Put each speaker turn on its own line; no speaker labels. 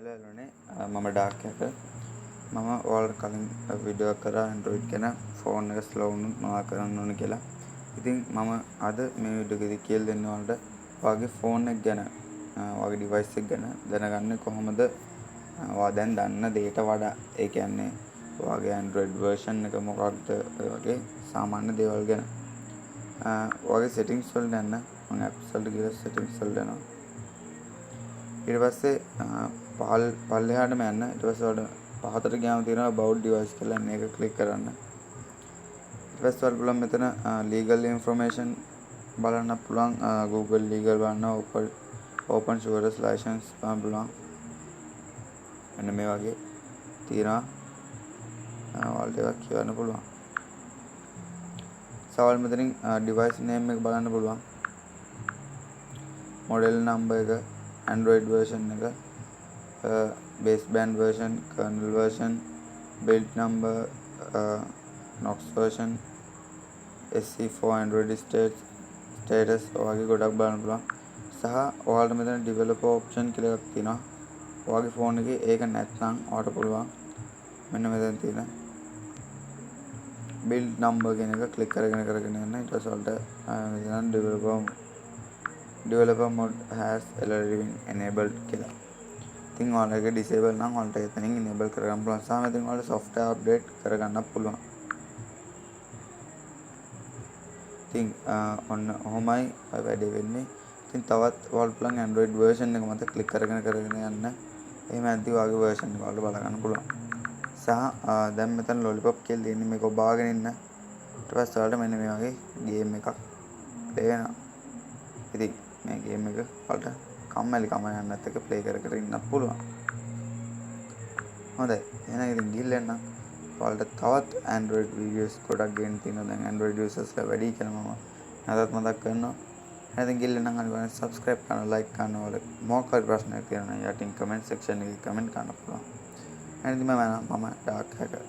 හැලෝනේ මම ඩාක් එක මම ඔයාලට කලින් වීඩියෝ එකක් කරා Android ගැන ෆෝන් එක ස්ලෝ වුණොත් මොනවා කරන්න ඕන කියලා. ඉතින් මම අද මේ වීඩියෝ එකේදී කියලා දෙන්න ඔයාලට ඔයාගේ ෆෝන් එක ගැන ඔයාගේ device එක ගැන දැනගන්නේ කොහොමද ඔයා දැන් දන්න දේට වඩා. ඒ කියන්නේ ඔයාගේ Android version එක මොකක්ද වගේ සාමාන්‍ය දේවල් ගැන. ඔයාගේ settings වලට යන්න මම apps වලට ගිහලා settings වලට යනවා. ඊට පස්සේ පල්ලෙහාටම යන්න. ඊට පස්සේ ඔයාලට පහතට ගියාම තියෙනවා about device කියලා. මේක ක්ලික් කරන්න. ඊට පස්සේ ඔයාලට පුළුවන් මෙතන legal information බලන්න පුළුවන්. Google legal බලන්න open source license බලන්න පුළුවන්. මෙන්න මේ වගේ තියෙනවා. ඔයාලට ඒක කියවන්න පුළුවන්. සවල් මෙතනින් device name එක බලන්න පුළුවන්. model number එක, Android version එක, baseband version, kernel version, build number, Knox version, SC4 Android status වගේ ගොඩක් බලන්න පුළුවන්. සහ ඔයාලට මෙතන developer option කියලා එකක් තියෙනවා. ඔයාගේ ෆෝන් එකේ ඒක නැත්නම් ඔයාලට පුළුවන් මෙන්න මෙතන තියෙන build number කියන එක ක්ලික් කරගෙන යන්න. ඊට පස්සේ ඔයාලට මෙතන developer mode has already been enabled කියලා. ඉතින් ඔයාලට ඒක disable නම් ඔයාලට එතනින් enable කරගන්න පුළුවන්. සාම ඉතින් ඔයාලට software update කරගන්නත් පුළුවන්. ඉතින් ඔන්න ඔහොමයි වැඩේ වෙන්නේ. ඉතින් තවත් ඔයාලට පුළුවන් Android version එක මත ක්ලික් කරගෙන යන්න. එහෙම නැත්නම් ඔයාගේ version එක ඔයාලට බල ගන්න පුළුවන්. සහ දැන් මෙතන lollipop කියලා තියෙන්නේ මේක ඔබාගෙන ඉන්න. ඊට පස්සේ ඔයාලට මෙන්න මේ වගේ game එකක් play වෙනවා. ඉතින් මේ game එක ඔයාලට කම්මැලි කම යන්නත් එක play කර ඉන්නත් පුළුවන්. හොඳයි. එහෙනම් ඉතින් ගිහිල්ලා එන්න. ඔයාලට තවත් Android videos ගොඩක් ගේන්න තියෙනවා. දැන් Android users වැඩි කියලා මම නැවතත් මතක් කරනවා. එහෙනම් ගිහිල්ලා නම් අනිවාර්යෙන් subscribe කරන්න, like කරන්න. ඔයාලට මොකක් හරි ප්‍රශ්නයක් තියෙනවා නම් යටින් comment section එකේ comment කරන්න පුළුවන්. එහෙනම් මම ඩාක් හැකර්